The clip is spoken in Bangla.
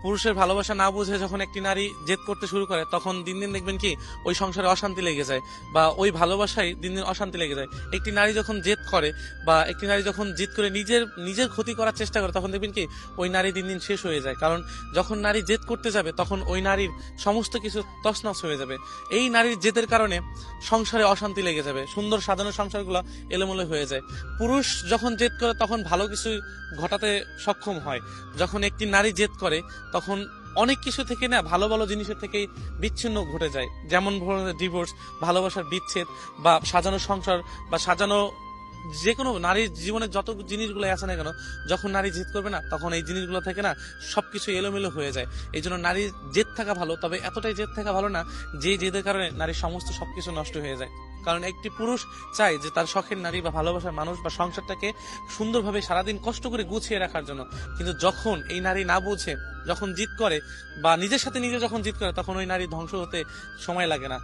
পুরুষের ভালোবাসা না বুঝে যখন একটি নারী জেদ করতে শুরু করে, তখন দিন দিন দেখবেন কি ওই সংসারে অশান্তি লেগে যায়, বা ওই ভালোবাসায় দিন দিন অশান্তি লেগে যায়। একটি নারী যখন জেদ করে, বা একটি নারী যখন জেদ করে নিজের নিজের ক্ষতি করার চেষ্টা করে, তখন দেখবেন কি ওই নারী দিন দিন শেষ হয়ে যায়। কারণ যখন নারী জেদ করতে যাবে, তখন ওই নারীর সমস্ত কিছু তছনছ হয়ে যাবে। এই নারীর জেদের কারণে সংসারে অশান্তি লেগে যাবে, সুন্দর সাজানো সংসারগুলো এলোমেলো হয়ে যায়। পুরুষ যখন জেদ করে তখন ভালো কিছু ঘটাতে সক্ষম হয়। যখন একটি নারী জেদ করে, তখন অনেক কিছু থেকে না, ভালো ভালো জিনিসের থেকেই বিচ্ছিন্ন ঘটে যায়। যেমন ডিভোর্স, ভালোবাসার বিচ্ছেদ, বা সাজানো সংসার, বা সাজানো যে কোনো নারীর জীবনে যত জিনিসগুলো আছে না কেন, যখন নারী জেদ করবে না, তখন এই জিনিসগুলো থেকে না সবকিছু এলোমেলো হয়ে যায়। এই জন্য নারীর জেদ থাকা ভালো, তবে এতটাই জেদ থাকা ভালো না যে জেদের কারণে নারীর সমস্ত সবকিছু নষ্ট হয়ে যায়। কারণ একটি পুরুষ চায় যে তার শখের নারী বা ভালোবাসার মানুষ বা সংসারটাকে সুন্দরভাবে সারাদিন কষ্ট করে গুছিয়ে রাখার জন্য। কিন্তু যখন এই নারী না বুঝে, যখন জিদ করে, বা নিজের সাথে নিজে যখন জিদ করে, তখন ওই নারী ধ্বংস হতে সময় লাগে না।